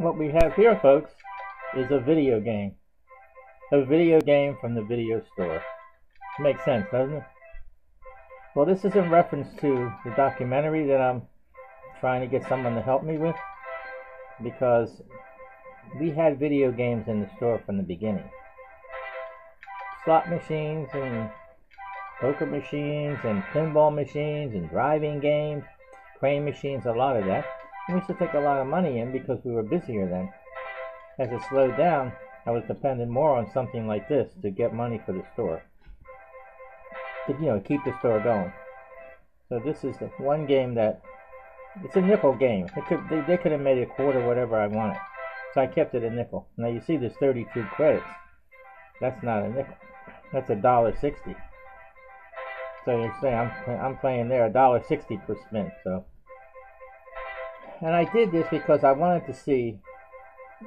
What we have here, folks, is a video game. A video game from the video store. Makes sense, doesn't it? Well, this is in reference to the documentary that I'm trying to get someone to help me with, because we had video games in the store from the beginning. Slot machines and poker machines and pinball machines and driving games, crane machines, a lot of that. And we used to take a lot of money in because we were busier then. As it slowed down, I was dependent more on something like this to get money for the store, to keep the store going. So this is the one game that it's a nickel game. They could have made it a quarter, whatever I wanted. So I kept it a nickel. Now you see there's 32 credits. That's not a nickel. That's $1.60. So you say I'm playing there $1.60 per spin. So, and I did this because I wanted to see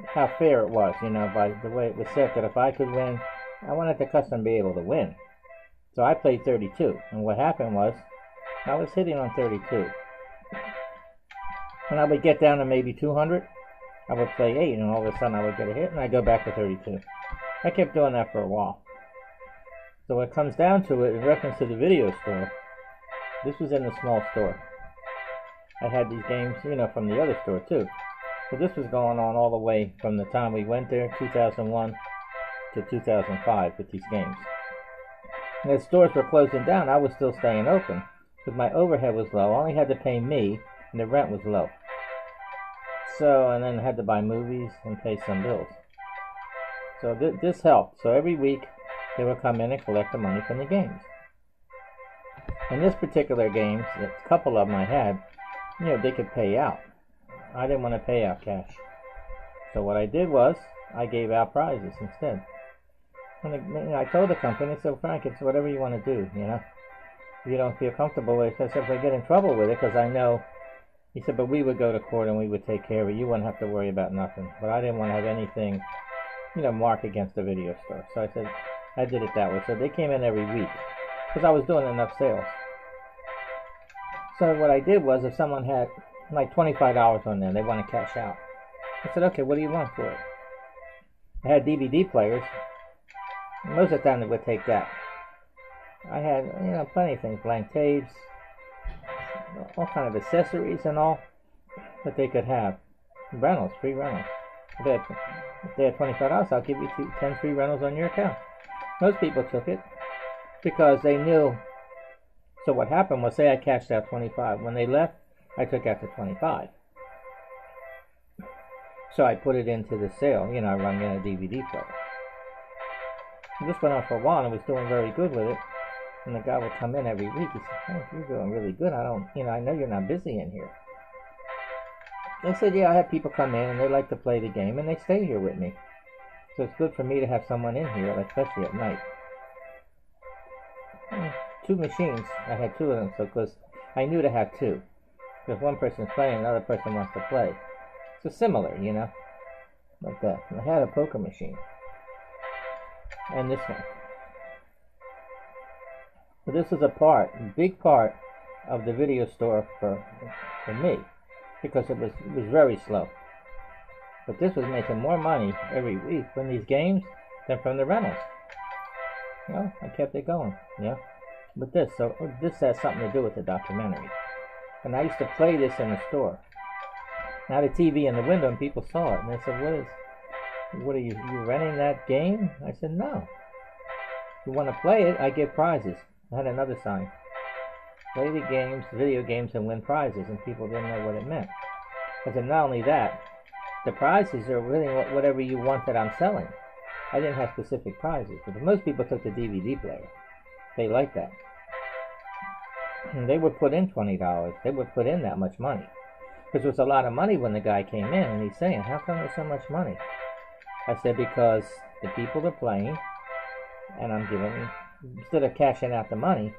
how fair it was, by the way it was set, that if I could win, I wanted the customer to be able to win. So I played 32, and what happened was I was hitting on 32. When I would get down to maybe 200, I would play 8, and all of a sudden I would get a hit, and I'd go back to 32. I kept doing that for a while. So what comes down to it, in reference to the video store, this was in the small store. I had these games, from the other store too. So this was going on all the way from the time we went there, 2001 to 2005, with these games. And as stores were closing down, I was still staying open, because my overhead was low. I only had to pay me, and the rent was low. So, and then I had to buy movies and pay some bills. So this helped. So every week, they would come in and collect the money from the games. In this particular game, a couple of them I had, they could pay out. I didn't want to pay out cash. So what I did was, I gave out prizes instead. And I told the company, I said, Frank, it's whatever you want to do, If you don't feel comfortable with it, I said, if I get in trouble with it, because I know, he said, but we would go to court and we would take care of it. You wouldn't have to worry about nothing. But I didn't want to have anything, mark against the video store. So I said, I did it that way. So they came in every week, because I was doing enough sales. So what I did was, if someone had like $25 on there, they want to cash out, I said, okay, what do you want for it? I had DVD players. Most of the time they would take that. I had, plenty of things, blank tapes, all kind of accessories and all that they could have. Rentals, free rentals. If they had $25, I'll give you 10 free rentals on your account. Most people took it because they knew. So what happened was, say I cashed out 25. When they left, I took out the 25. So I put it into the sale. I run in a DVD player. And this went on for a while, and I was doing very good with it. And the guy would come in every week. He said, "Oh, you're doing really good. I know you're not busy in here." I said, "Yeah, I have people come in, and they like to play the game, and they stay here with me. So it's good for me to have someone in here, especially at night." 2 machines. I had 2 of them, so because I knew to have 2. Because one person's playing, another person wants to play. So similar, like that. And I had a poker machine. And this one. So this is a big part of the video store for me, because it was very slow. But this was making more money every week from these games than from the rentals. I kept it going, With this, so this has something to do with the documentary. And I used to play this in the store. I had a TV in the window, and people saw it, and they said, "What are you renting that game?" I said, "No. If you want to play it, I give prizes." I had another sign: "Play the games, video games, and win prizes." And people didn't know what it meant. I said, not only that, the prizes are really whatever you want that I'm selling. I didn't have specific prizes, but most people took the DVD player. They liked that. And they would put in $20. They would put in that much money. Because it was a lot of money when the guy came in, and he's saying, "How come there's so much money?" I said, because the people are playing, and I'm giving them, instead of cashing out the money,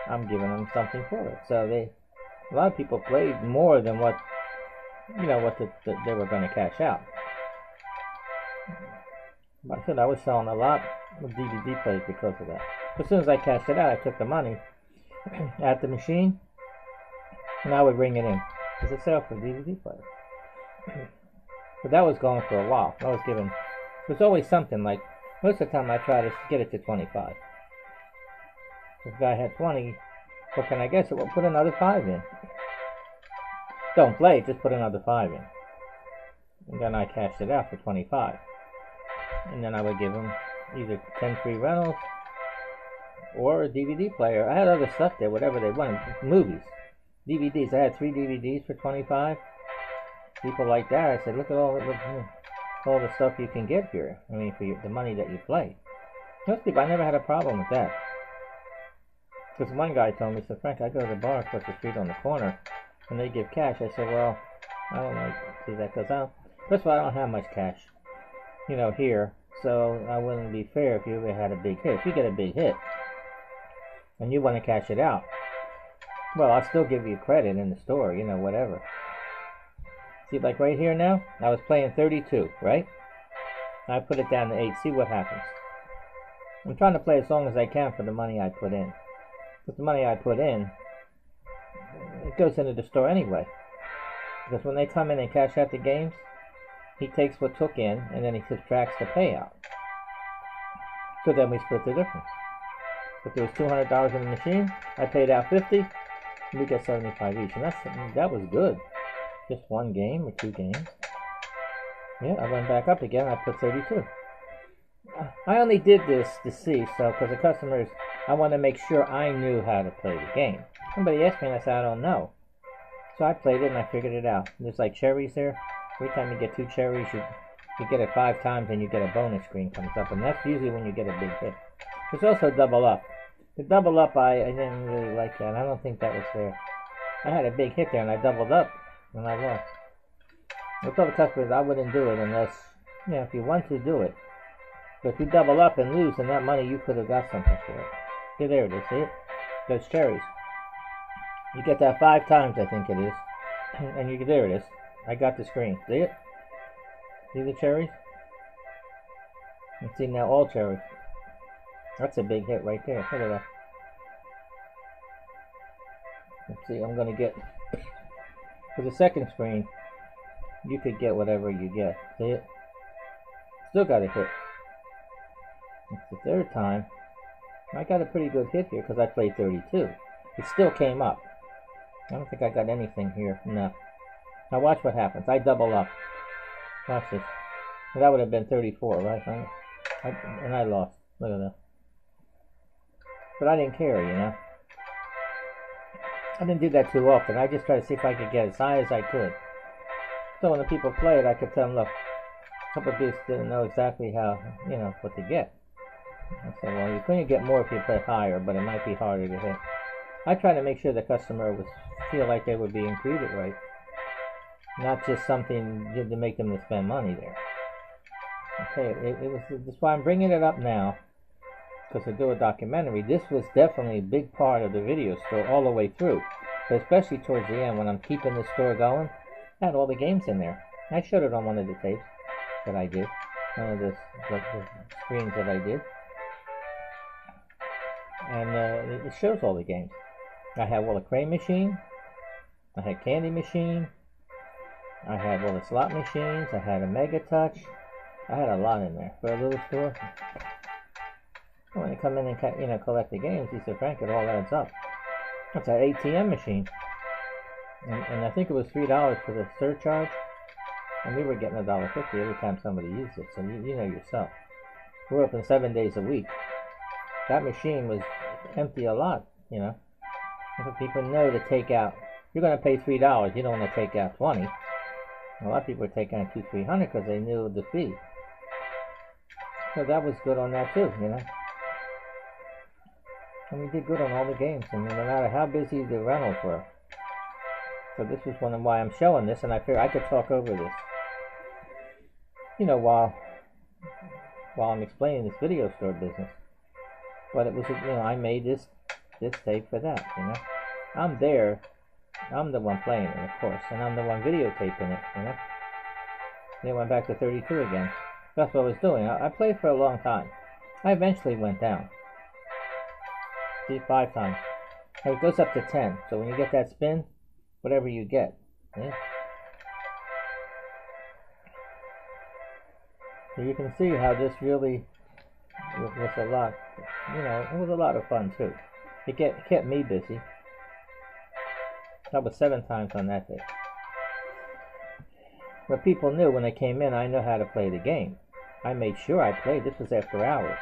I'm giving them something for it. So a lot of people played more than what they were going to cash out. But I said I was selling a lot of DVD players because of that. As soon as I cashed it out, I took the money at the machine, and I would bring it in as a sale for DVD player. But that was going for a while. I was given, there's always something, like, most of the time I try to get it to 25. If the guy had 20, what can I guess it? Well, put another 5 in. Don't play it, just put another 5 in. And then I cashed it out for 25. And then I would give him either 10 free rentals or a DVD player. I had other stuff there, whatever they wanted. Movies, DVDs. I had 3 DVDs for 25. People like that. I said, look at all the stuff you can get here. I mean, for the money that you play. Most people, I never had a problem with that. Because one guy told me, he said, Frank, I go to the bar across the street on the corner, and they give cash. I said, well, I don't like to do that, because first of all, I don't have much cash, you know, here. So I wouldn't be fair if you ever had a big hit. If you get a big hit, and you want to cash it out, well, I'll still give you credit in the store, you know, whatever. See, like right here now, I was playing 32, right? I put it down to 8, see what happens. I'm trying to play as long as I can for the money I put in. But the money I put in, it goes into the store anyway. Because when they come in and cash out the games, he takes what took in, and then he subtracts the payout. So then we split the difference. If there was $200 in the machine, I paid out 50, and we get 75 each. And that was good. Just one game or 2 games. Yeah, I went back up again, I put 32. I only did this to see, so, because the customers, I want to make sure I knew how to play the game. Somebody asked me and I said, I don't know. So I played it and I figured it out. There's like cherries there. Every time you get 2 cherries, you get it 5 times and you get a bonus screen comes up. And that's usually when you get a big hit. There's also double up. The double up, I didn't really like that. I don't think that was fair. I had a big hit there and I doubled up and I lost. I told the customers I wouldn't do it unless, you know, if you want to do it. But if you double up and lose, then that money you could have got something for it. Okay, there it is, see it? Those cherries. You get that 5 times, I think it is. And there it is. I got the screen. See it? See the cherries? Let's see now, all cherries. That's a big hit right there. Look at that. Let's see, I'm going to get... For the second screen, you could get whatever you get. See it? Still got a hit. It's the 3rd time. I got a pretty good hit here because I played 32. It still came up. I don't think I got anything here. No. Now watch what happens. I double up. Watch this. That would have been 34, right? And I lost. Look at that. But I didn't care, you know. I didn't do that too often. I just tried to see if I could get as high as I could. So when the people played, I could tell them, look, a couple of people didn't know exactly how, you know, what to get. I said, well, you couldn't get more if you play higher, but it might be harder to hit. I try to make sure the customer would feel like they were being treated right. Not just something to make them to spend money there. Okay, that's why I'm bringing it up now. Because to do a documentary, this was definitely a big part of the video store all the way through. But especially towards the end, when I'm keeping the store going, I had all the games in there. I showed it on one of the tapes that I did. One of the screens that I did. And it shows all the games. I had all the crane machine. I had candy machine. I had all the slot machines. I had a Mega Touch. I had a lot in there for a little store. When you come in and, you know, collect the games, he said, Frank, it all adds up. That's an ATM machine. And I think it was $3 for the surcharge. And we were getting $1.50 every time somebody used it. So you know yourself. We're open 7 days a week. That machine was empty a lot, you know. People know to take out. You're going to pay $3. You don't want to take out 20. A lot of people are taking out $200-300 because they knew the fee. So that was good on that too, you know. And we did good on all the games. I mean, no matter how busy the rentals were. So this was one of why I'm showing this, and I figured I could talk over this. You know, while I'm explaining this video store business. But it was, you know, I made this tape for that, you know. I'm there. I'm the one playing it, of course, and I'm the one videotaping it, you know. Then I went back to 32 again. That's what I was doing. I played for a long time. I eventually went down. See, 5 times. And it goes up to 10. So when you get that spin, whatever you get. Yeah. So you can see how this really was a lot, it was a lot of fun too. It kept me busy. That was 7 times on that day. But people knew when they came in, I know how to play the game. I made sure I played. This was after hours.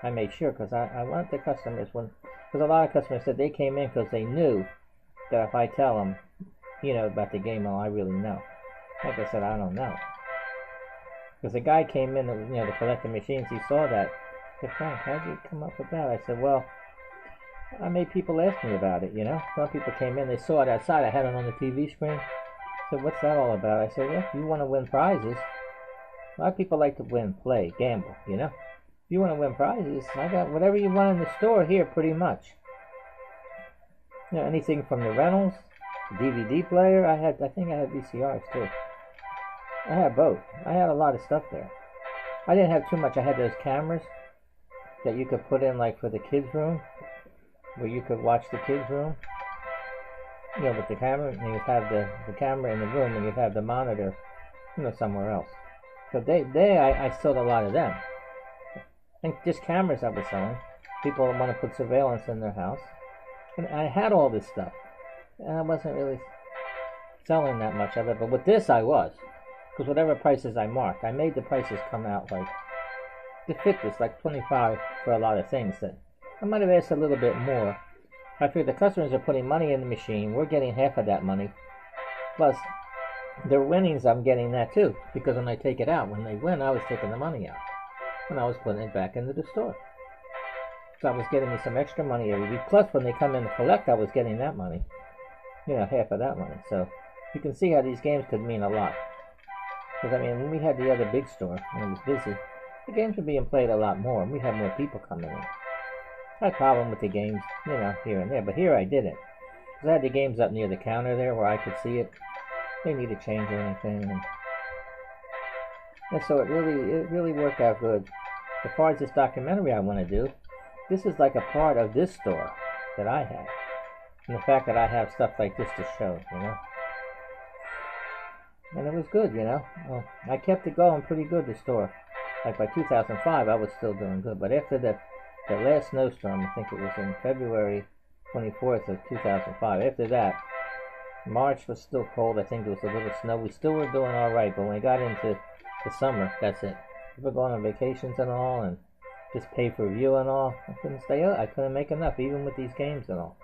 I made sure because I want the customers, because a lot of customers said they came in because they knew that if I tell them, about the game, well, I really know. Like I said, I don't know. Because the guy came in, to collect the machines, he saw that. He said, Frank, how'd you come up with that? I said, well, I made people ask me about it, Some people came in, they saw it outside. I had it on the TV screen. I said, what's that all about? I said, well, if you want to win prizes, a lot of people like to win, play, gamble, If you want to win prizes, I got whatever you want in the store here, pretty much. Anything from the rentals, the DVD player. I think I had VCRs too. I had both. I had a lot of stuff there. I didn't have too much. I had those cameras that you could put in, like for the kids' room, where you could watch the kids' room. With the camera, and you'd have the camera in the room, and you'd have the monitor, somewhere else. So I sold a lot of them. And just cameras I was selling. People want to put surveillance in their house. And I had all this stuff. And I wasn't really selling that much of it. But with this I was. Because whatever prices I marked, I made the prices come out like, to fit this, like 25 for a lot of things. That I might have asked a little bit more. I figured the customers are putting money in the machine. We're getting half of that money. Plus, their winnings, I'm getting that too. Because when I take it out, when they win, I was taking the money out. And I was putting it back into the store. So I was getting me some extra money every week. Plus, when they come in to collect, I was getting that money. Half of that money. So you can see how these games could mean a lot. Because, when we had the other big store, when it was busy, the games were being played a lot more, and we had more people coming in. I had a problem with the games, here and there, but here I didn't. Because I had the games up near the counter there where I could see it. They needed change or anything. And so it really worked out good. As far as this documentary I want to do, this is like a part of this store that I have. And the fact that I have stuff like this to show, And it was good, Well, I kept it going pretty good, the store. Like by 2005, I was still doing good. But after the last snowstorm, I think it was in February 24th of 2005. After that, March was still cold. I think there was a little snow. We still were doing all right. But when we got into the summer, that's it. We were going on vacations and all, and just pay per view and all. I couldn't stay up. I couldn't make enough, even with these games and all.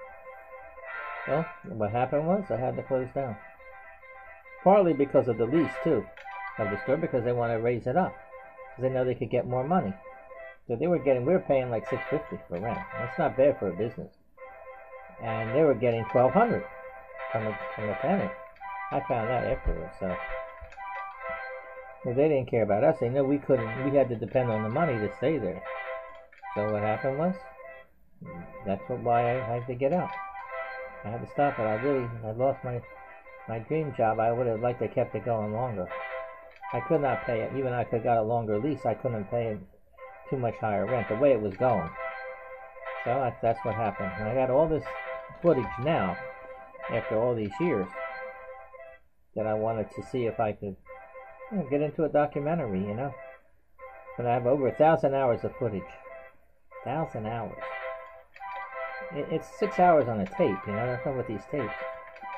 Well, what happened was I had to close down. Partly because of the lease, too, of the store, because they want to raise it up. Because they know they could get more money. So we were paying like $650 for rent. That's not bad for a business. And they were getting $1,200 from the tenant. I found that afterwards, so. Well, they didn't care about us. They knew we had to depend on the money to stay there. So what happened was, that's why I had to get out. I had to stop it. I lost my dream job. I would have liked to have kept it going longer. I could not pay it. Even if I could have got a longer lease, I couldn't pay it too much higher rent, the way it was going. So that's what happened. And I got all this footage now, after all these years, that I wanted to see if I could get into a documentary, And I have over 1,000 hours of footage. 1,000 hours. It's 6 hours on a tape, That's not with these tapes.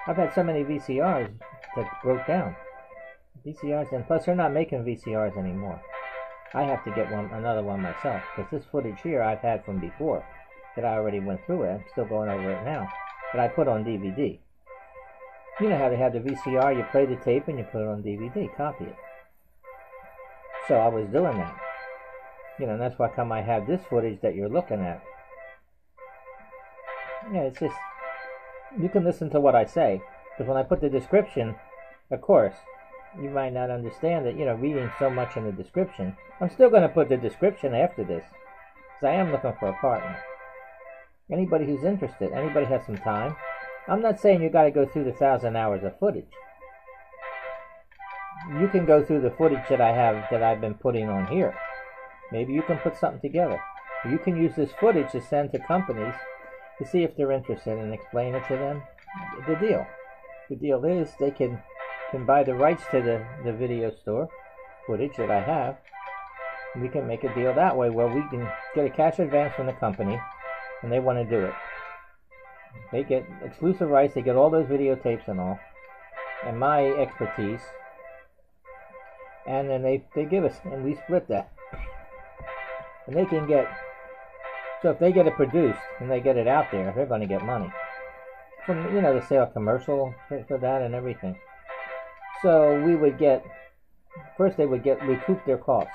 I've had so many VCRs that broke down. VCRs, and plus they're not making VCRs anymore. I have to get another one myself, because this footage here I've had from before, that I already went through it. I'm still going over it now, but I put on DVD. You know how they have the VCR, you play the tape and you put it on DVD, copy it. So I was doing that. And that's why come I have this footage that you're looking at. It's just, you can listen to what I say, because when I put the description, of course, you might not understand that, reading so much in the description. I'm still going to put the description after this, because I am looking for a partner. Anybody who's interested, anybody has some time. I'm not saying you got to go through the 1,000 hours of footage. You can go through the footage that I've been putting on here. Maybe you can put something together. You can use this footage to send to companies to see if they're interested and explain it to them. The deal is they can buy the rights to the video store footage that I have, We can make a deal that way where we can get a cash advance from the company and they want to do it. They get exclusive rights, they get all those videotapes and all, and my expertise, and then they give us, and we split that. And they can get, so if they get it produced and they get it out there, they're going to get money from, you know, the sale commercial for that and everything. So we would get, first they would get recoup their costs.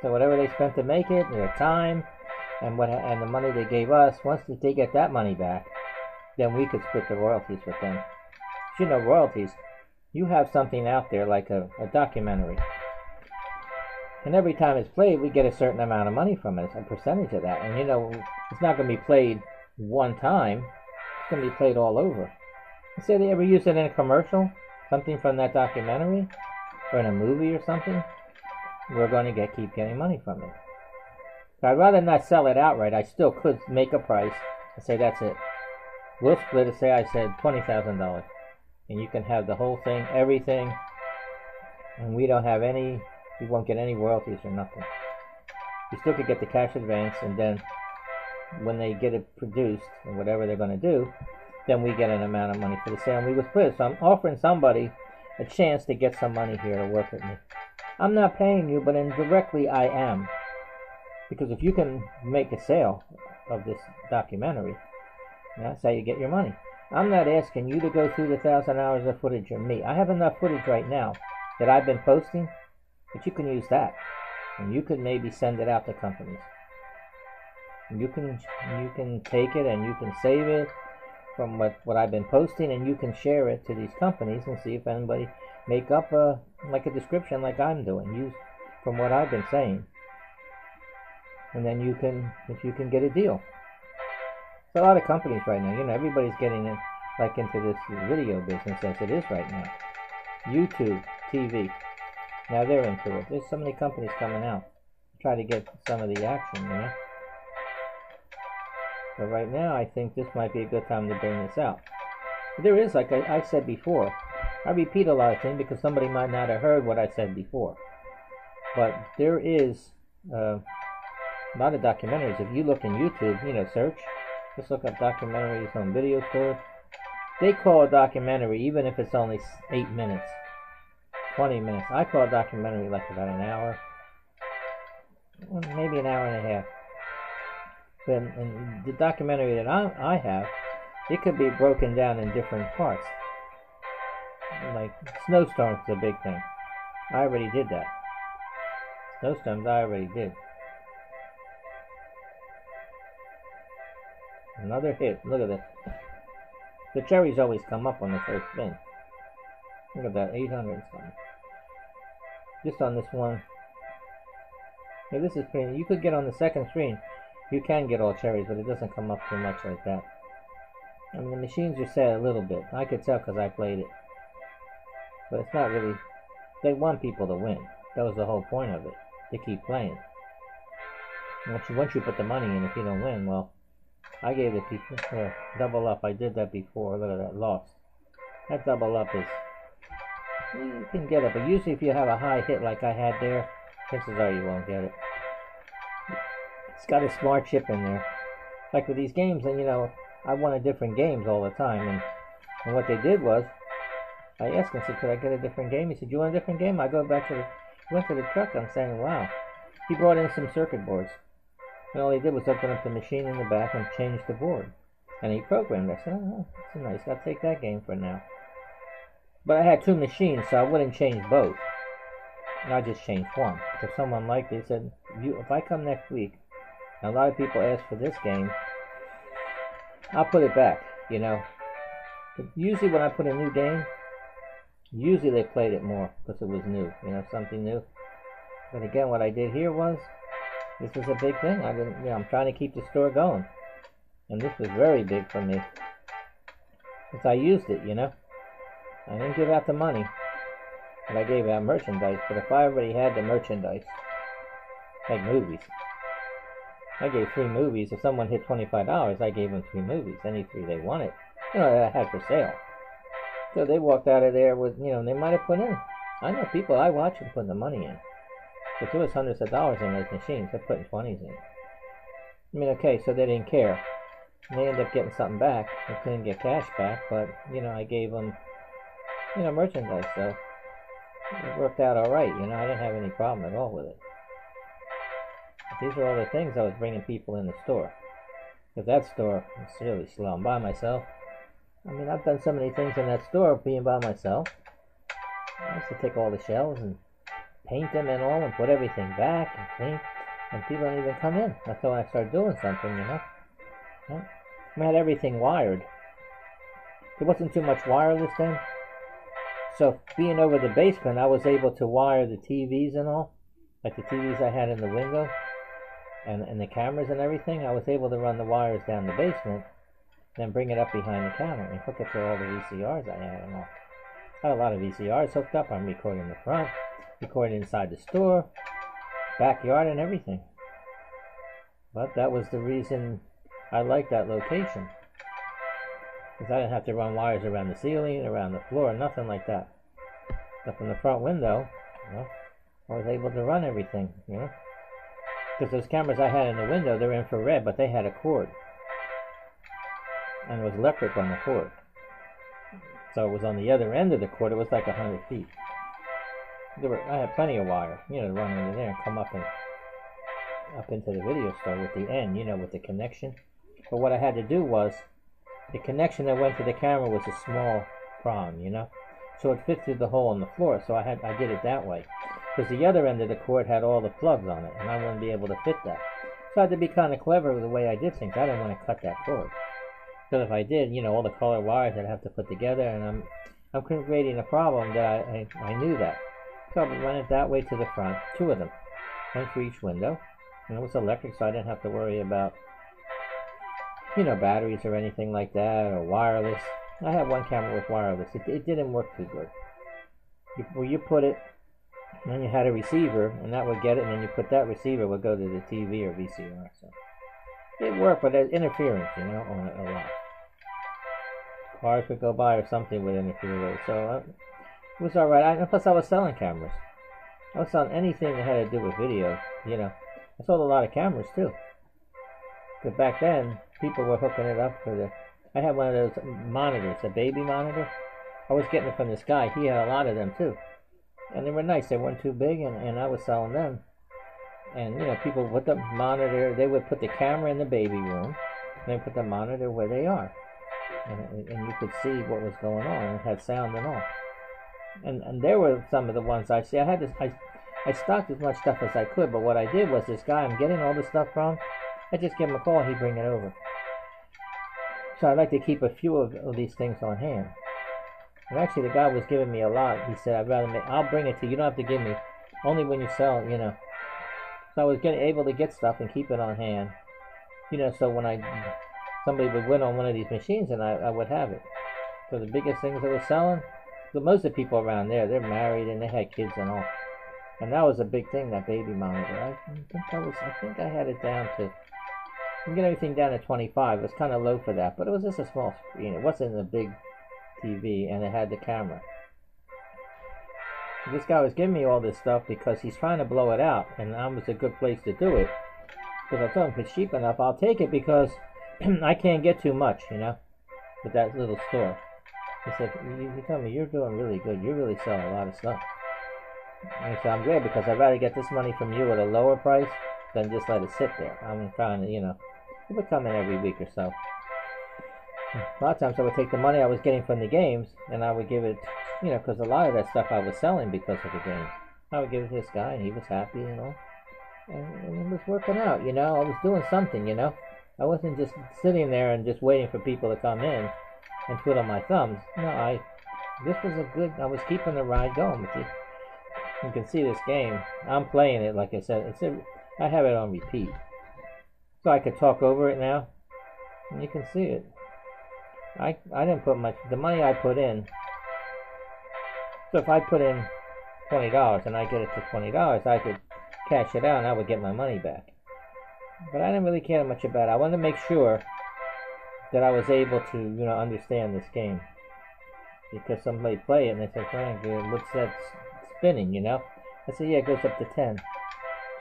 So whatever they spent to make it, their time, and the money they gave us, once they get that money back, then we could split the royalties with them. You know, royalties, you have something out there like a documentary, and every time it's played, we get a certain amount of money from it, a percentage of that. And you know, it's not going to be played one time, it's going to be played all over. Say they ever use it in a commercial, something from that documentary, or in a movie or something, we're going to keep getting money from it. So I'd rather not sell it outright. I still could make a price and say that's it. We'll split it, say I said $20,000, and you can have the whole thing, everything, and we don't have any, we won't get any royalties or nothing. You still could get the cash advance, and then when they get it produced, and whatever they're going to do, then we get an amount of money for the sale, and we will split it. So I'm offering somebody a chance to get some money here to work with me. I'm not paying you, but indirectly I am. Because if you can make a sale of this documentary, that's how you get your money. I'm not asking you to go through the 1,000 hours of footage of me. I have enough footage right now that I've been posting, but you can use that. And you can maybe send it out to companies. You can take it and you can save it from what I've been posting, and you can share it to these companies and see if anybody make up like a description like I'm doing, use from what I've been saying. And then you can, if you can get a deal. There's a lot of companies right now, you know, everybody's getting in, like into this video business as it is right now. YouTube, TV, now they're into it. There's so many companies coming out to try to get some of the action, you know. But right now, I think this might be a good time to bring this out. But there is, like I said before, I repeat a lot of things because somebody might not have heard what I said before. But there is a lot of documentaries. If you look in YouTube, you know, search, just look up documentaries on video stores. They call a documentary, even if it's only 8 minutes, 20 minutes. I call a documentary like about an hour, maybe an hour and a half. And the documentary that I have, it could be broken down in different parts. Like snowstorms is a big thing. I already did that. Snowstorms I already did. Another hit. Look at this. The cherries always come up on the first spin. Look at that, 800 something. Just on this one. Yeah, this is pretty. You could get on the second screen. You can get all cherries, but it doesn't come up too much like that. I mean, the machines are set a little bit. I could tell because I played it. But it's not really... They want people to win. That was the whole point of it. To keep playing. Once you put the money in, if you don't win, well... I gave the people... double up. I did that before. Look at that. Lost. That double up is... You can get it, but usually if you have a high hit like I had there, chances are you won't get it. It's got a smart chip in there. Like with these games, and you know, I wanted different games all the time, and what they did was, I asked him, I said, could I get a different game? He said, you want a different game? I go back to went to the truck, I'm saying, wow. He brought in some circuit boards. And all he did was open up the machine in the back and change the board. And he programmed it. I said, oh, that's nice, I'll take that game for now. But I had two machines, so I wouldn't change both. And I just changed one. If someone liked it, he said, if I come next week, and a lot of people ask for this game, I'll put it back, you know. But usually when I put a new game, usually they played it more because it was new, you know, something new. But again, what I did here was, this was a big thing. I didn't, you know, I'm trying to keep the store going. And this was very big for me. Because I used it, you know. I didn't give out the money, but I gave out merchandise. But if I already had the merchandise, like movies, I gave 3 movies. If someone hit $25, I gave them 3 movies, any 3 they wanted, you know, that I had for sale. So they walked out of there with, you know, they might have put in. I know people I watch them putting the money in. But there was hundreds of dollars in those machines. They're putting 20s in. I mean, okay, so they didn't care. And they ended up getting something back. They couldn't get cash back, but, you know, I gave them, you know, merchandise, so it worked out alright, you know. I didn't have any problem at all with it. But these are all the things I was bringing people in the store. Because that store was really slow. I'm by myself. I mean, I've done so many things in that store being by myself. I used to take all the shelves and paint them and all and put everything back and clean. And people don't even come in until I start doing something, you know. Yeah. I had everything wired. There wasn't too much wireless then. So being over the basement, I was able to wire the TVs and all. Like the TVs I had in the window. And the cameras and everything. I was able to run the wires down the basement. Then bring it up behind the counter and hook it to all the VCRs I had and all. I had a lot of VCRs hooked up. I'm recording the front. Recording inside the store. Backyard and everything. But that was the reason I liked that location. Because I didn't have to run wires around the ceiling, around the floor, nothing like that. But from the front window, you know, I was able to run everything, you know. Because those cameras I had in the window, they're infrared, but they had a cord. And it was electric on the cord. So it was on the other end of the cord, it was like 100 feet. I had plenty of wire, you know, to run into there and come up into the video store with the end, you know, with the connection. But what I had to do was, the connection that went to the camera was a small prong, you know, so it fit through the hole in the floor. So I did it that way, because the other end of the cord had all the plugs on it, and I wouldn't be able to fit that. So I had to be kind of clever with the way I did things. I didn't want to cut that cord, because if I did, you know, all the color wires I'd have to put together, and I'm creating a problem that I knew that. So I would run it that way to the front, 2 of them, one for each window, and it was electric, so I didn't have to worry about, you know, batteries or anything like that, or wireless. I had one camera with wireless. It didn't work too good. Where you put it, and then you had a receiver, and that would get it, and then you put that receiver would go to the TV or VCR. So it worked, but there's interference, you know, on it a lot. Cars would go by or something would interfere with it. So it was alright. Plus I was selling cameras. I was selling anything that had to do with video, you know. I sold a lot of cameras too. But back then, people were hooking it up for the... I had one of those monitors, a baby monitor. I was getting it from this guy. He had a lot of them too. And they were nice. They weren't too big, and I was selling them. And, you know, people put the monitor... They would put the camera in the baby room, and they put the monitor where they are. And you could see what was going on. It had sound and all. And there were some of the ones I see. I stocked as much stuff as I could, but what I did was, this guy I'm getting all this stuff from, I just give him a call, he'd bring it over. So I'd like to keep a few of these things on hand. And actually, the guy was giving me a lot. He said, I'll bring it to you. You don't have to give me, only when you sell, you know. So I was able to get stuff and keep it on hand. You know, so when somebody would win on one of these machines, and I would have it. So the biggest things I was selling, but most of the people around there, they're married and they had kids and all. And that was a big thing, that baby monitor. I think I had it down to, you get everything down to 25. It was kind of low for that, but it was just a small screen. It wasn't a big TV, and it had the camera. This guy was giving me all this stuff because he's trying to blow it out, and that was a good place to do it. Because I told him, if it's cheap enough, I'll take it, because I can't get too much, you know, with that little store. He said, you told me, you're doing really good. You really sell a lot of stuff. And I said, I'm glad, because I'd rather get this money from you at a lower price than just let it sit there. I'm trying to, you know, it would come in every week or so. A lot of times I would take the money I was getting from the games, and I would give it, you know, because a lot of that stuff I was selling because of the games. I would give it to this guy, and he was happy, you know. And it was working out, you know. I was doing something, you know. I wasn't just sitting there and just waiting for people to come in and twiddle my thumbs. No, this was I was keeping the ride going with you. You can see this game. I'm playing it, like I said. I have it on repeat. So I could talk over it now. And you can see it. I didn't put much. The money I put in. So if I put in $20 and I get it to $20, I could cash it out and I would get my money back. But I didn't really care much about it. I wanted to make sure that I was able to, you know, understand this game. Because somebody played it and they said, Frank, what's that spinning, you know? I said, yeah, it goes up to 10.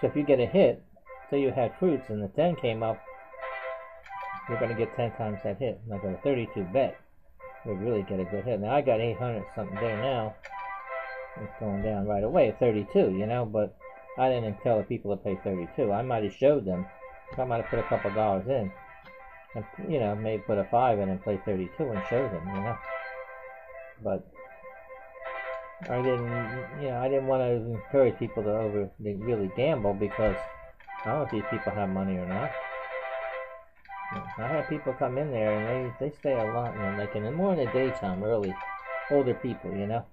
So if you get a hit, say you had fruits and the 10 came up, you're going to get 10 times that hit. Like a 32 bet would really get a good hit. Now I got 800 something there now. It's going down right away at 32, you know, but I didn't tell the people to pay 32. I might have showed them. I might have put a couple dollars in. And, you know, maybe put a 5 in and play 32 and show them, you know. But I didn't want to encourage people to really gamble, because I don't know if these people have money or not. I had people come in there and they stay a lot, and like more in the daytime, early, older people, you know.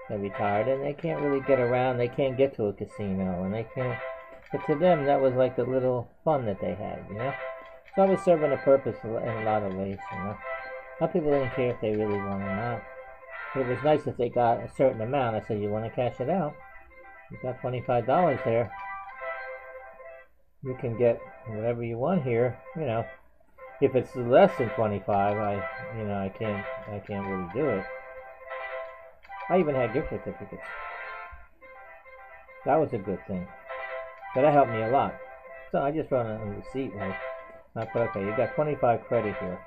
They're retired and they can't really get around. They can't get to a casino, and they can't. But to them, that was like the little fun that they had, you know. So I was serving a purpose in a lot of ways, you know. A lot of people didn't care if they really won or not. But it was nice if they got a certain amount. I said, you want to cash it out? You got $25 there. You can get whatever you want here, you know. If it's less than 25, I can't really do it. I even had gift certificates. That was a good thing. So that helped me a lot. So I just wrote a receipt, like, I put, okay, you got 25 credit here.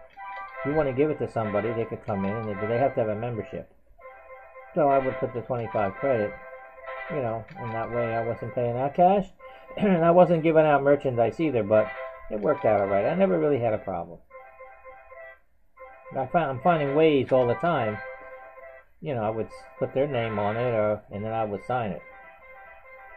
If you want to give it to somebody, they could come in, but they have to have a membership. So I would put the 25 credit, you know, and that way I wasn't paying out cash, and I wasn't giving out merchandise either, but it worked out all right. I never really had a problem. I'm finding ways all the time. You know, I would put their name on it, and then I would sign it.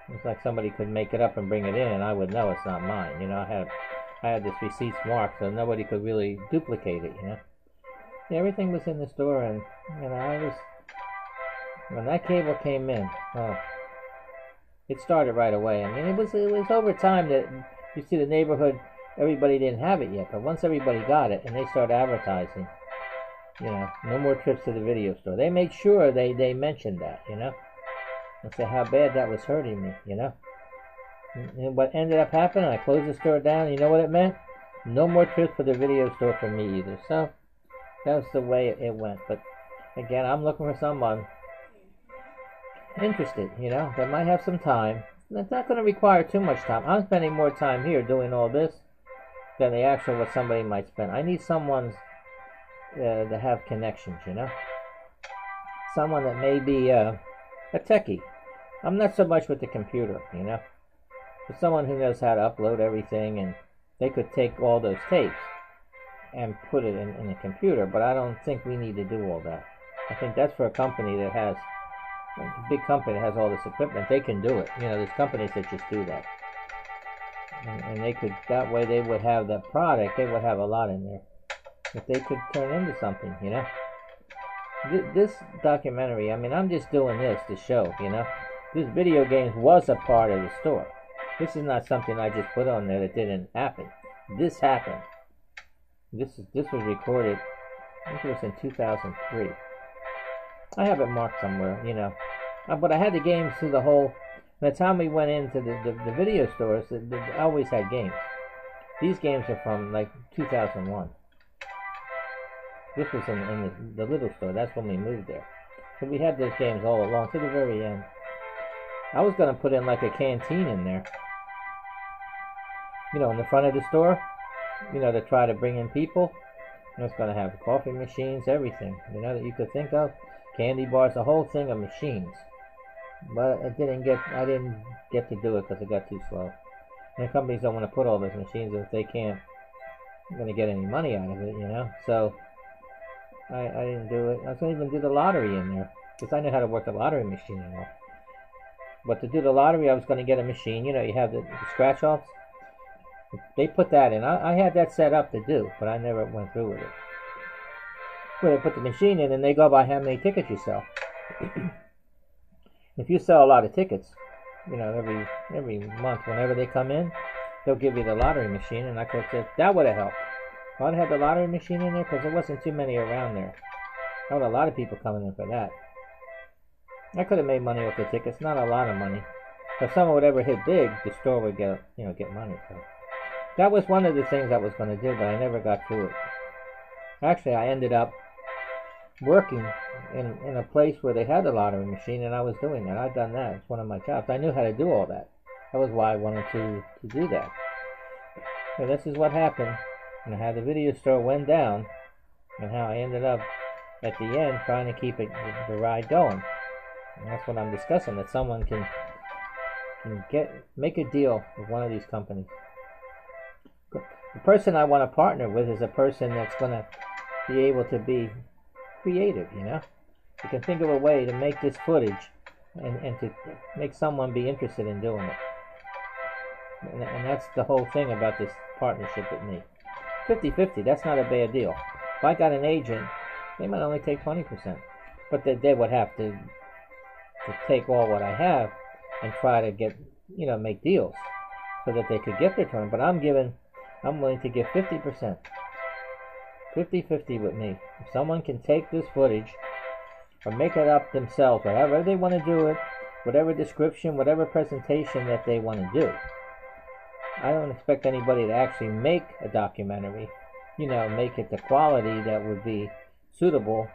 It's like somebody could make it up and bring it in, and I would know it's not mine. You know, I had this receipts marked, so nobody could really duplicate it. You know, yeah, everything was in the store, and you know, when that cable came in, it started right away. I mean, it was over time that you see the neighborhood. Everybody didn't have it yet, but once everybody got it, and they started advertising, you know, no more trips to the video store. They made sure they mentioned that, you know, and said how bad that was hurting me, you know. And what ended up happening, I closed the store down. You know what it meant? No more trips to the video store for me either. So that was the way it went. But again, I'm looking for someone interested, you know, that might have some time. That's not going to require too much time. I'm spending more time here doing all this than the actual what somebody might spend. I need someone to have connections, you know. Someone that may be a techie. I'm not so much with the computer, you know. But someone who knows how to upload everything, and they could take all those tapes and put it in a computer, but I don't think we need to do all that. I think that's for a company that has, a big company that has all this equipment. They can do it. You know, there's companies that just do that. And they could, that way they would have the product, they would have a lot in there that they could turn into something, you know. This documentary, I mean, I'm just doing this to show, you know. This video games was a part of the store. This is not something I just put on there that didn't happen. This happened. This was recorded, I think it was in 2003. I have it marked somewhere, you know. But I had the games through the whole. By the time we went into the video stores, they always had games. These games are from like 2001. This was in the little store. That's when we moved there. So we had those games all along to the very end. I was going to put in like a canteen in there. You know, in the front of the store. You know, to try to bring in people. And it's going to have coffee machines, everything. You know, that you could think of. Candy bars, a whole thing of machines. But I didn't get to do it because it got too slow. And companies don't want to put all those machines if they can't going to get any money out of it, you know. So I didn't do it. I was going to even do the lottery in there because I knew how to work the lottery machine and all. But to do the lottery, I was going to get a machine. You know, you have the scratch-offs. They put that in. I had that set up to do, but I never went through with it. Well, they put the machine in, and they go by how many tickets you sell. If you sell a lot of tickets, you know, every month, whenever they come in, they'll give you the lottery machine, and I could have said, that would have helped. I would have had the lottery machine in there because there wasn't too many around there. I had a lot of people coming in for that. I could have made money off the tickets, not a lot of money. If someone would ever hit big, the store would get money. So that was one of the things I was going to do, but I never got to it. Actually, I ended up working in a place where they had a lottery machine, and I was doing that. I've done that. It's one of my jobs. I knew how to do all that. That was why I wanted to do that. So this is what happened, and how the video store went down, and how I ended up at the end trying to keep the ride going. And that's what I'm discussing, that someone can make a deal with one of these companies. The person I want to partner with is a person that's going to be able to be creative, you know? You can think of a way to make this footage and to make someone be interested in doing it. And that's the whole thing about this partnership with me. 50-50, that's not a bad deal. If I got an agent, they might only take 20%. But they would have to take all what I have and try to get, make deals so that they could get their turn. But I'm willing to give 50%. 50-50 with me. If someone can take this footage or make it up themselves, or however they want to do it, whatever description, whatever presentation that they want to do. I don't expect anybody to actually make a documentary, make it the quality that would be suitable,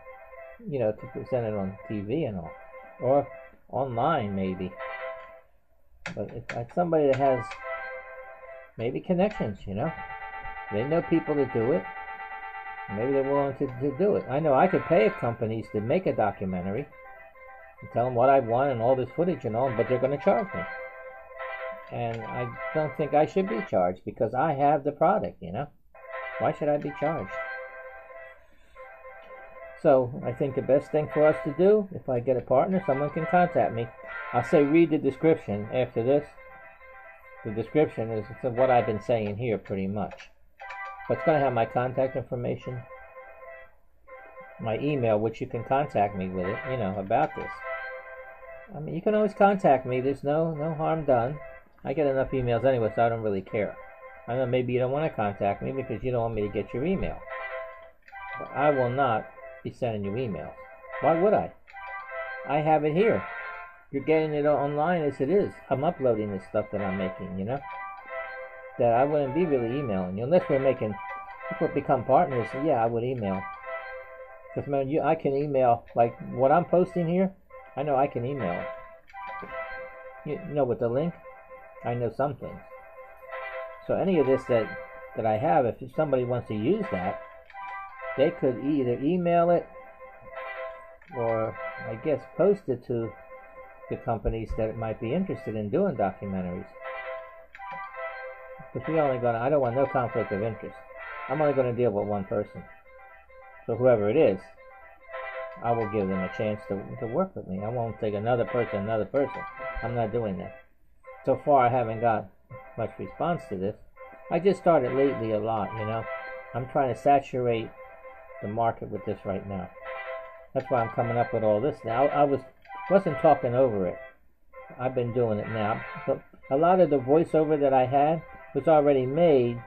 to present it on TV and all, or online maybe. But it's somebody that has maybe connections, they know people to do it. Maybe they're willing to do it. I know I could pay companies to make a documentary and tell them what I want and all this footage and all, but they're going to charge me. And I don't think I should be charged because I have the product, Why should I be charged? So I think the best thing for us to do, if I get a partner, someone can contact me. I'll say read the description after this. The description is what I've been saying here pretty much. But it's going to have my contact information, my email, which you can contact me with it, about this. I mean, you can always contact me. There's no harm done. I get enough emails anyway, so I don't really care. I know maybe you don't want to contact me because you don't want me to get your email. But I will not be sending you emails. Why would I? I have it here. You're getting it online as it is. I'm uploading this stuff that I'm making, that I wouldn't be really emailing you unless if we become partners. Yeah, I would email. Because man, I can email like what I'm posting here. I know I can email it. With the link, I know some things. So any of this that I have, if somebody wants to use that, they could either email it or I guess post it to the companies that might be interested in doing documentaries. Because I don't want no conflict of interest. I'm only going to deal with one person. So whoever it is, I will give them a chance to work with me. I won't take another person. I'm not doing that. So far I haven't got much response to this. I just started lately a lot, I'm trying to saturate the market with this right now. That's why I'm coming up with all this now. I wasn't talking over it. I've been doing it now. So a lot of the voiceover that I had was already made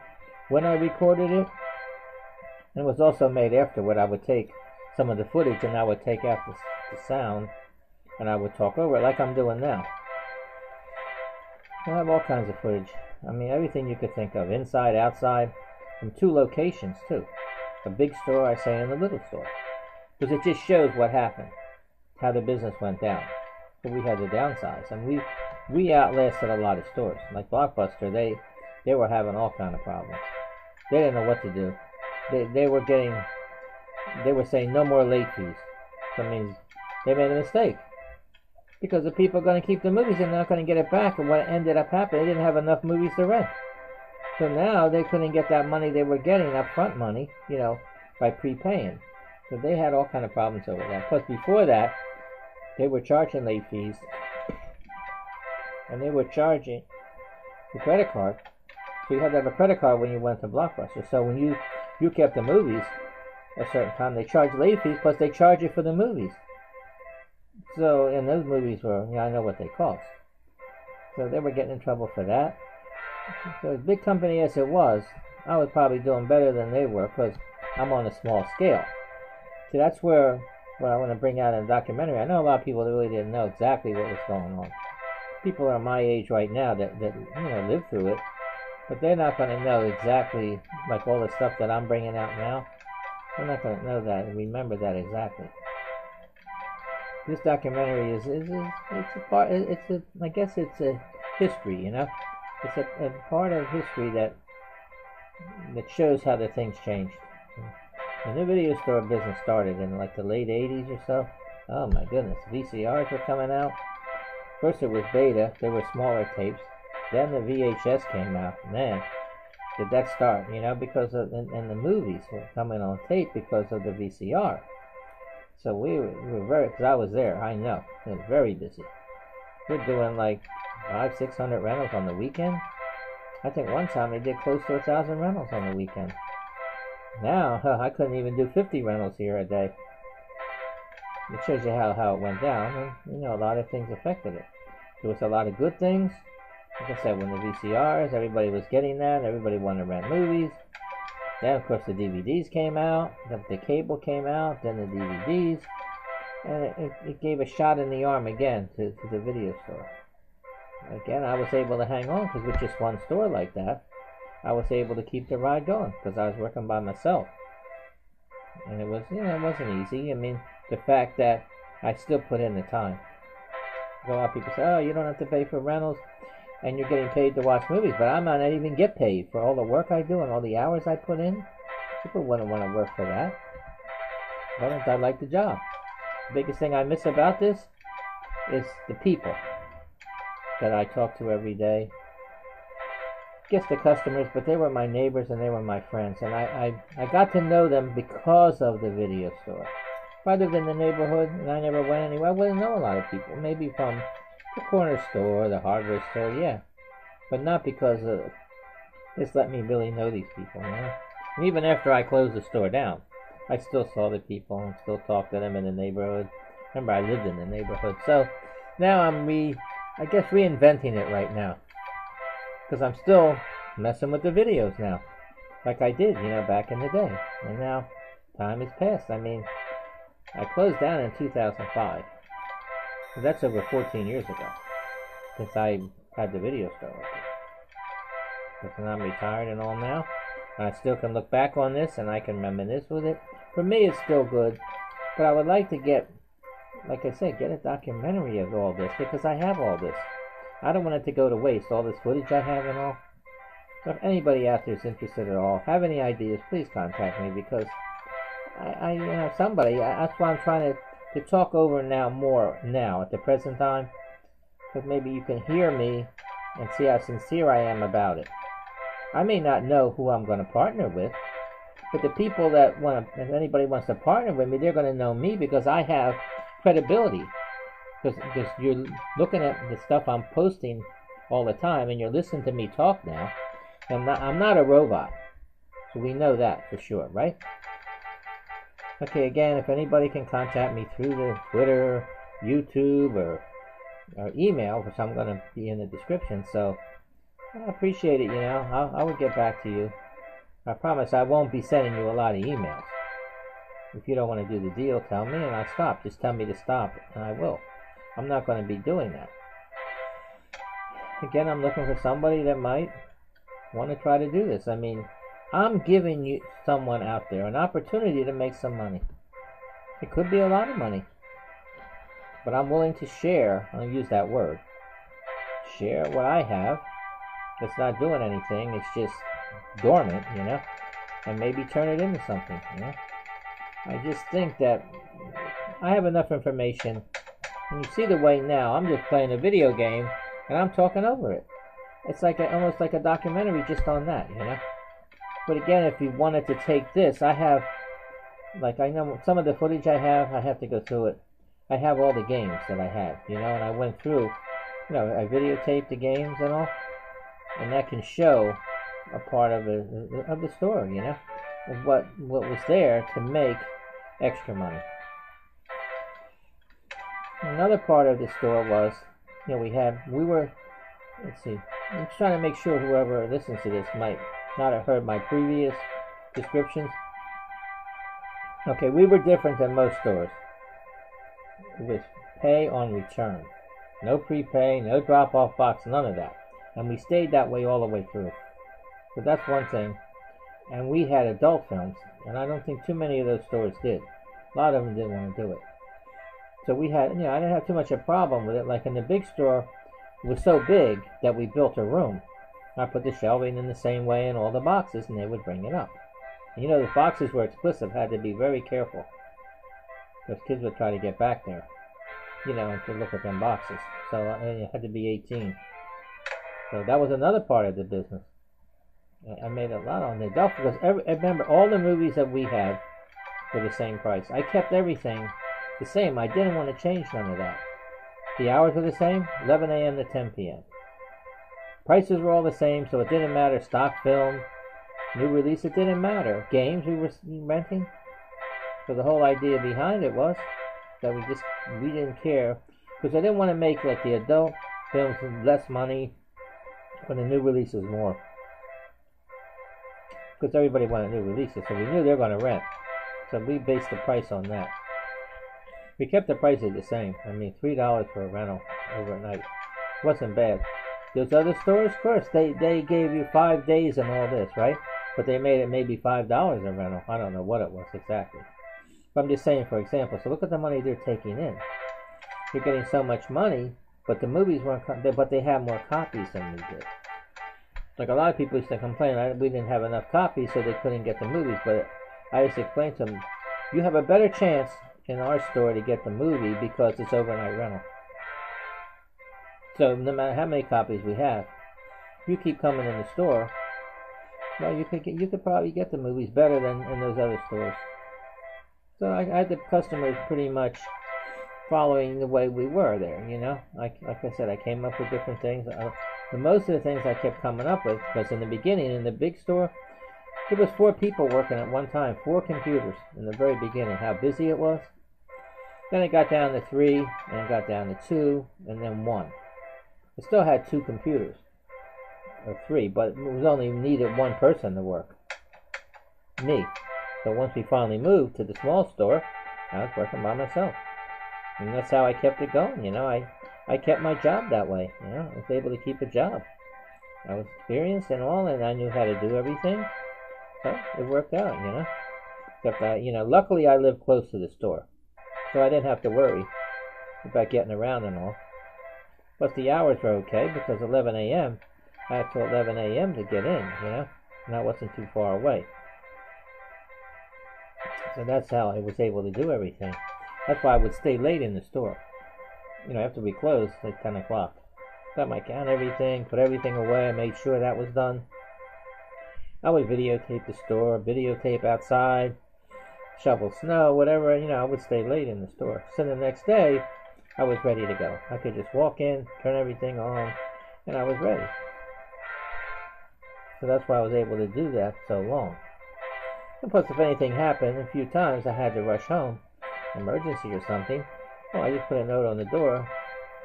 when I recorded it, and it was also made afterward. I would take some of the footage and I would take out the sound and I would talk over it like I'm doing now. I have all kinds of footage. I mean, everything you could think of, inside, outside, from 2 locations too. A big store, I say, and a little store. Because it just shows what happened, how the business went down. So we had to downsize, and we outlasted a lot of stores. Like Blockbuster, they were having all kind of problems. They didn't know what to do. They were saying no more late fees. That means they made a mistake. Because the people are going to keep the movies and they're not going to get it back. And what ended up happening, they didn't have enough movies to rent. So now they couldn't get that money they were getting, upfront money, by prepaying. So they had all kind of problems over that. Plus before that, they were charging late fees. And they were charging the credit card. So you had to have a credit card when you went to Blockbuster. So when you kept the movies a certain time, they charged late fees, plus they charge you for the movies. So, and those movies were, I know what they cost. So they were getting in trouble for that. So as big company as it was, I was probably doing better than they were because I'm on a small scale. See, that's where what I want to bring out in a documentary. I know a lot of people that really didn't know exactly what was going on. People are my age right now that lived through it, but they're not going to know exactly like all the stuff that I'm bringing out now. We're not going to know that and remember that exactly. This documentary it's a part, I guess it's a history, you know? It's a part of history that shows how the things changed. When the video store business started in like the late 80s or so, oh my goodness, VCRs were coming out. First it was beta, they were smaller tapes. Then the VHS came out. Man, did that start, you know, because of, and the movies were coming on tape because of the VCR. So we were very, because I was there, I know, it was very busy. We're doing like 500-600 rentals on the weekend. I think one time they did close to 1,000 rentals on the weekend. Now, I couldn't even do 50 rentals here a day. It shows you how it went down, and you know, a lot of things affected it. There was a lot of good things. Like I said, when the VCRs, everybody was getting that, everybody wanted to rent movies. Then, of course, the DVDs came out, the cable came out, then the DVDs, and it gave a shot in the arm again to the video store. Again, I was able to hang on, because with just one store like that, I was able to keep the ride going, because I was working by myself. And it was, you know, it wasn't easy. I mean, the fact that I still put in the time. A lot of people say, oh, you don't have to pay for rentals, and you're getting paid to watch movies, but I might not even get paid for all the work I do and all the hours I put in. People wouldn't want to work for that. Why don't I like the job? The biggest thing I miss about this is the people that I talk to every day. I guess the customers, but they were my neighbors and they were my friends, and I got to know them because of the video store. If I lived in the neighborhood and I never went anywhere, I wouldn't know a lot of people. Maybe from the corner store, the hardware store, yeah. But not because of this let me really know these people, you know? And even after I closed the store down, I still saw the people and still talked to them in the neighborhood. Remember, I lived in the neighborhood. So now I'm I guess reinventing it right now. Because I'm still messing with the videos now. Like I did, you know, back in the day. And now time has passed. I mean, I closed down in 2005. So that's over 14 years ago. Since I had the video store. Because I'm retired and all now. And I still can look back on this and I can reminisce with it. For me, it's still good. But I would like to get, like I said, get a documentary of all this. Because I have all this. I don't want it to go to waste, all this footage I have and all. So if anybody out there is interested at all, have any ideas, please contact me, because I you know, somebody, that's why I'm trying to talk over more now at the present time, because maybe you can hear me and see how sincere I am about it. I may not know who I'm going to partner with, but the people that if anybody wants to partner with me, they're going to know me because I have credibility. Because you're looking at the stuff I'm posting all the time, and you're listening to me talk now. I'm not a robot, so we know that for sure, right? Okay, again, if anybody can contact me through the Twitter, YouTube, or email, which I'm going to be in the description, so I appreciate it, you know. I will get back to you. I promise I won't be sending you a lot of emails. If you don't want to do the deal, tell me, and I'll stop. Just tell me to stop, and I will. I'm not going to be doing that. Again, I'm looking for somebody that might want to try to do this. I mean, I'm giving you someone out there an opportunity to make some money. It could be a lot of money. But I'm willing to share, I'll use that word, share what I have that's not doing anything, it's just dormant, you know, and maybe turn it into something, you know. I just think that I have enough information. And you see the way now, I'm just playing a video game, and I'm talking over it. It's like almost like a documentary just on that, you know? But again, if you wanted to take this, I have, like I know some of the footage I have to go through it. I have all the games that I had, you know, and I went through, you know, I videotaped the games and all, and that can show a part of the story, you know, of what was there to make extra money. Another part of the store was, you know, we were, let's see, I'm trying to make sure whoever listens to this might not have heard my previous descriptions. Okay, we were different than most stores. It was pay on return. No prepay, no drop-off box, none of that. And we stayed that way all the way through. So that's one thing. and we had adult films, and I don't think too many of those stores did. A lot of them didn't want to do it. So we had, I didn't have too much of a problem with it. Like in the big store, it was so big that we built a room. I put the shelving in the same way in all the boxes, and they would bring it up. And the boxes were explicit, had to be very careful, because kids would try to get back there, and to look at them boxes. So you had to be 18. So that was another part of the business. I made a lot on the adult, because remember, all the movies that we had were the same price. I kept everything the same. I didn't want to change none of that. The hours were the same, 11 a.m. to 10 p.m. Prices were all the same, so it didn't matter. Stock film, new release, it didn't matter. Games we were renting. So the whole idea behind it was that we didn't care, because I didn't want to make like the adult films less money when the new releases more. Because everybody wanted new releases, so we knew they were going to rent. So we based the price on that. We kept the prices the same. I mean, $3 for a rental overnight wasn't bad. Those other stores, of course, they gave you 5 days and all this, right? But they made it maybe $5 a rental. I don't know what it was exactly. But I'm just saying, for example, so look at the money they're taking in. You're getting so much money, but the movies weren't, but they have more copies than we did. Like a lot of people used to complain, we didn't have enough copies, so they couldn't get the movies. But I used to explain to them, you have a better chance in our store to get the movie because it's overnight rental. So no matter how many copies we have, you keep coming in the store, well, you could probably get the movies better than in those other stores. So I had the customers pretty much following the way we were there, Like I said, I came up with different things. Most of the things I kept coming up with, because in the beginning, in the big store, there was 4 people working at one time, 4 computers in the very beginning, how busy it was. Then it got down to 3, and it got down to 2, and then 1. I still had 2 computers, or 3, but it was only needed 1 person to work, me. So once we finally moved to the small store, I was working by myself. And that's how I kept it going, I kept my job that way, I was able to keep a job. I was experienced and all, and I knew how to do everything. So it worked out, Except luckily I lived close to the store, so I didn't have to worry about getting around and all. Plus the hours were okay, because 11 a.m., I had till 11 a.m. to get in, and I wasn't too far away. So that's how I was able to do everything. That's why I would stay late in the store. After we closed, like 10 o'clock. Got my count, everything, put everything away, I made sure that was done. I would videotape the store, videotape outside, shovel snow, whatever, I would stay late in the store. So the next day, I was ready to go. I could just walk in, turn everything on, and I was ready. So that's why I was able to do that so long. And plus, if anything happened, a few times I had to rush home, emergency or something, well, I just put a note on the door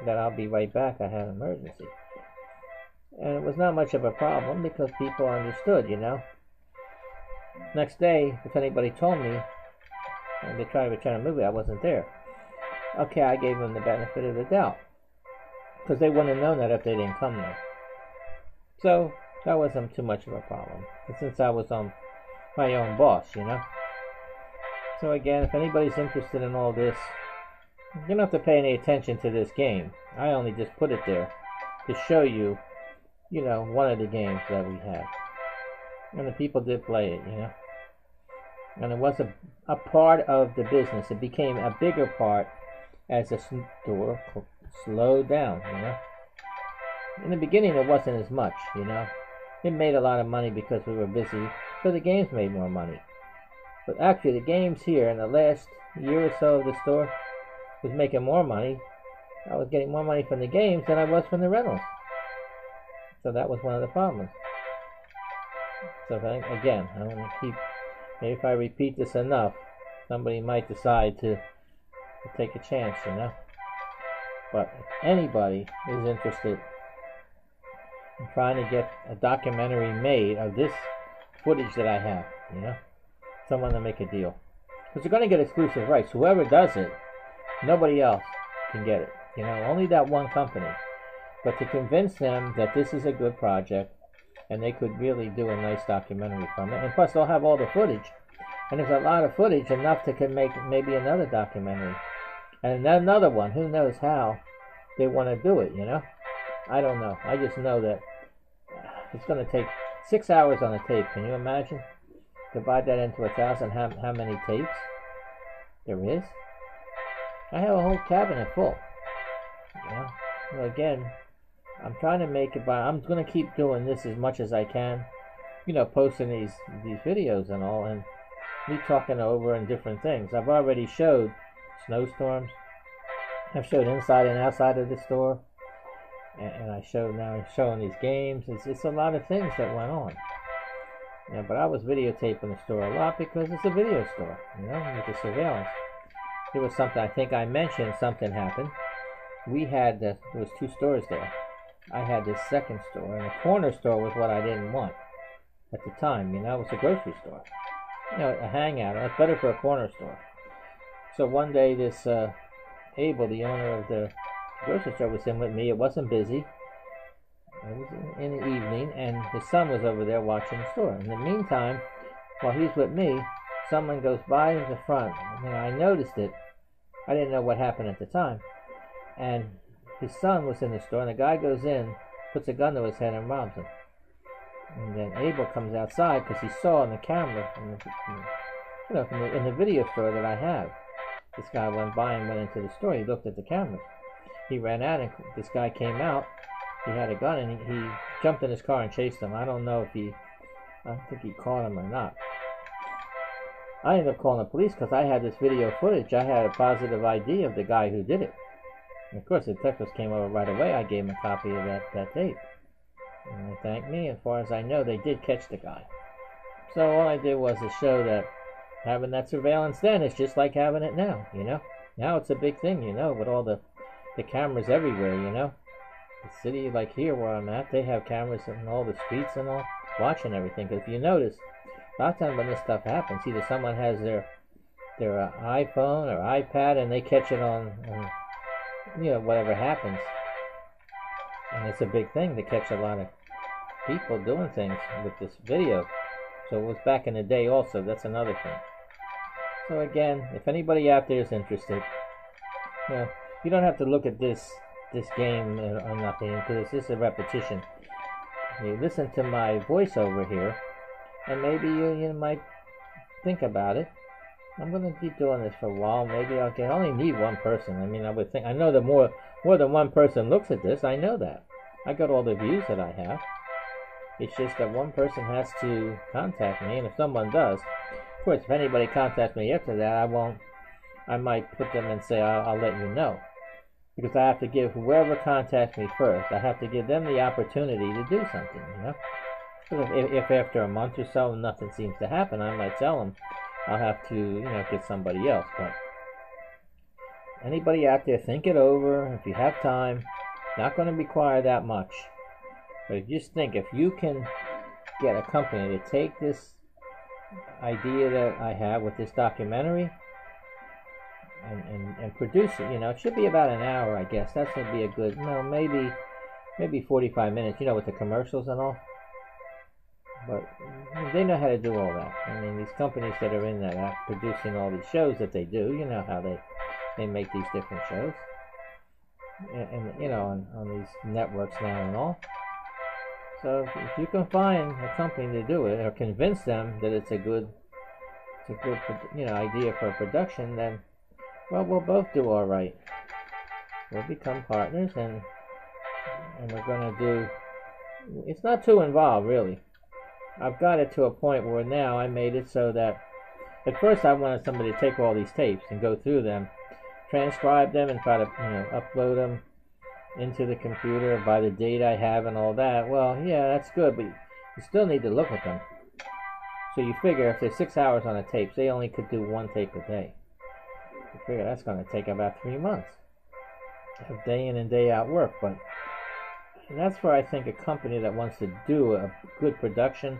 that I'll be right back, I had an emergency. And it was not much of a problem, because people understood, Next day, if anybody told me, and they tried to return a movie, I wasn't there. Okay, I gave them the benefit of the doubt, because they wouldn't have known that if they didn't come there. So that wasn't too much of a problem, and since I was my own boss, So again, if anybody's interested in all this, you don't have to pay any attention to this game. I only just put it there to show you, one of the games that we had. And the people did play it, And it was a part of the business. It became a bigger part as the store slowed down, In the beginning, it wasn't as much, It made a lot of money because we were busy, so the games made more money. But actually, the games here in the last year or so of the store was making more money. I was getting more money from the games than I was from the rentals. So that was one of the problems. So again, I want to keep, maybe if I repeat this enough, somebody might decide to take a chance, But if anybody is interested in trying to get a documentary made of this footage that I have, someone to make a deal. Because they're going to get exclusive rights. Whoever does it, nobody else can get it. Only that one company. But to convince them that this is a good project and they could really do a nice documentary from it. And plus, they'll have all the footage, and there's a lot of footage, enough to can make maybe another documentary, and another one. Who knows how they want to do it? You know, I don't know. I just know that it's going to take 6 hours on a tape. Can you imagine? Divide that into 1,000. How many tapes there is? I have a whole cabinet full. You know? Well, again, I'm trying to make it by. I'm going to keep doing this as much as I can. You know, posting these videos and all, and me talking over and different things. I've already showed snowstorms. I've showed inside and outside of the store, and I showed now. I'm showing these games. It's a lot of things that went on. Yeah, but I was videotaping the store a lot because it's a video store, you know, with the surveillance. There was something, I think I mentioned, something happened. We had, there was 2 stores there. I had this second store, and the corner store was what I didn't want at the time, you know. It was a grocery store, you know, a hangout. It's better for a corner store. So one day this Abel, the owner of the grocery store, was in with me. It wasn't busy. It was in the evening, and his son was over there watching the store. In the meantime, while he's with me, someone goes by the front. And I noticed it. I didn't know what happened at the time. And his son was in the store, and the guy goes in, puts a gun to his head, and robs him. And then Abel comes outside because he saw on the camera, in the video store that I have. This guy went by and went into the store. He looked at the cameras. He ran out, and this guy came out. He had a gun, and he jumped in his car and chased him. I don't think he caught him or not. I ended up calling the police because I had this video footage. I had a positive ID of the guy who did it. And of course, the detectives came over right away. I gave him a copy of that tape. And they thanked me. As far as I know, they did catch the guy. So all I did was to show that having that surveillance then is just like having it now, you know. Now it's a big thing, you know, with all the cameras everywhere, you know. The city, like here where I'm at, they have cameras in all the streets and all, watching everything. Because if you notice, a lot of times when this stuff happens, either someone has their iPhone or iPad and they catch it on, you know, whatever happens. And it's a big thing to catch a lot of people doing things with this video. So it was back in the day also. That's another thing. So again, if anybody out there is interested, you know, you don't have to look at this game or nothing, because it's just a repetition. You listen to my voiceover here, and maybe you might think about it. I'm going to keep doing this for a while. Maybe I only need one person. I mean, I would think, I know that more than one person looks at this. I know that. I got all the views that I have. It's just that one person has to contact me, and if someone does, of course, if anybody contacts me after that, I might put them and say, I'll let you know. Because I have to give whoever contacts me first, I have to give them the opportunity to do something, you know. Because if after a month or so nothing seems to happen, I might tell them I'll have to, you know, get somebody else. But anybody out there, think it over. If you have time, not going to require that much. But just think, if you can get a company to take this idea that I have with this documentary and produce it, you know, it should be about an hour, I guess. That's going to be a good, no, maybe 45 minutes, you know, with the commercials and all. But they know how to do all that. I mean, these companies that are in that are producing all these shows that they do, you know how they make these different shows. And you know, on these networks now and all. So if you can find a company to do it, or convince them that it's a good you know, idea for a production, then, well, we'll both do all right. We'll become partners, and we're going to do. It's not too involved, really. I've got it to a point where now I made it so that at first I wanted somebody to take all these tapes and go through them, transcribe them, and try to, you know, upload them into the computer by the date I have and all that. Well, yeah, that's good, but you still need to look at them. So you figure if there's 6 hours on a tape, they only could do one tape a day. You figure that's going to take about 3 months of day in and day out work. But that's where I think a company that wants to do a good production,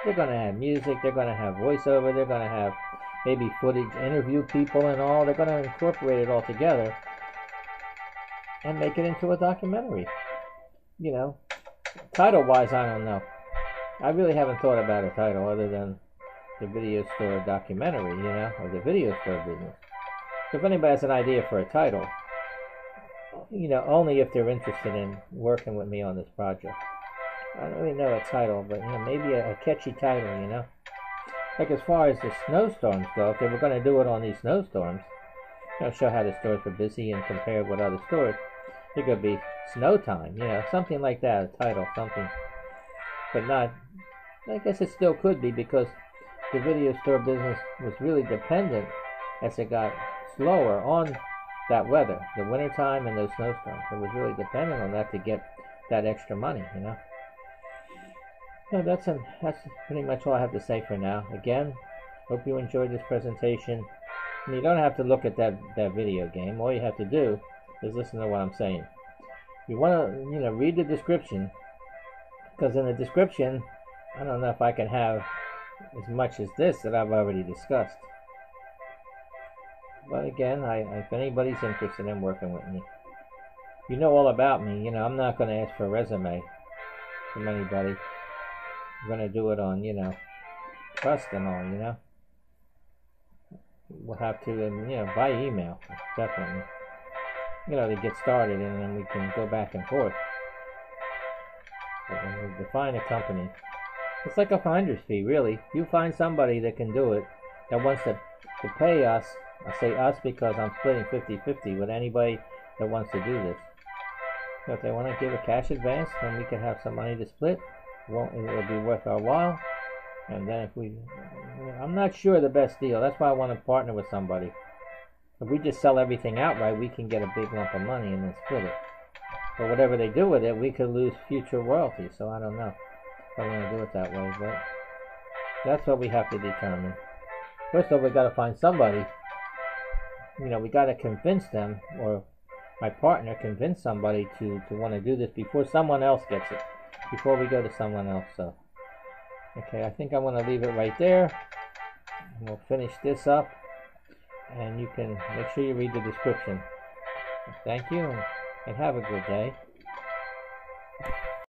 they're going to have music, they're going to have voiceover, they're going to have maybe footage, interview people and all. They're going to incorporate it all together and make it into a documentary. You know, title-wise, I don't know. I really haven't thought about a title other than the video store documentary, you know, or the video store business. So if anybody has an idea for a title, you know, only if they're interested in working with me on this project. I don't really know a title, but, you know, maybe a catchy title, you know. Like as far as the snowstorms go, if they were going to do it on these snowstorms, you know, show how the stores were busy and compare with other stores, it could be snow time, you know, something like that, a title, something. But not, I guess it still could be, because the video store business was really dependent as it got slower on that weather, the wintertime and those snowstorms. It was really dependent on that to get that extra money, you know. So that's pretty much all I have to say for now. Again, hope you enjoyed this presentation. And you don't have to look at that video game. All you have to do is listen to what I'm saying. You want to, you know, read the description, because in the description, I don't know if I can have as much as this that I've already discussed. But again, if anybody's interested in working with me, you know all about me. You know, I'm not going to ask for a resume from anybody. I'm going to do it on, you know, trust and all, you know. We'll have to, you know, by email, definitely. You know, to get started, and then we can go back and forth. But when we define a company, it's like a finder's fee, really. You find somebody that can do it, that wants to pay us. I say us because I'm splitting 50-50 with anybody that wants to do this. So if they want to give a cash advance, then we can have some money to split. It will be worth our while. And then if I'm not sure the best deal. That's why I want to partner with somebody. If we just sell everything outright, we can get a big lump of money and then split it. But whatever they do with it, we could lose future royalties. So I don't know if I want to do it that way. But that's what we have to determine. First of all, we got to find somebody. You know, we got to convince them, or my partner convince somebody to want to do this before someone else gets it. Before we go to someone else. So, okay, I think I'm going to leave it right there. And we'll finish this up. And you can make sure you read the description. Thank you, and have a good day.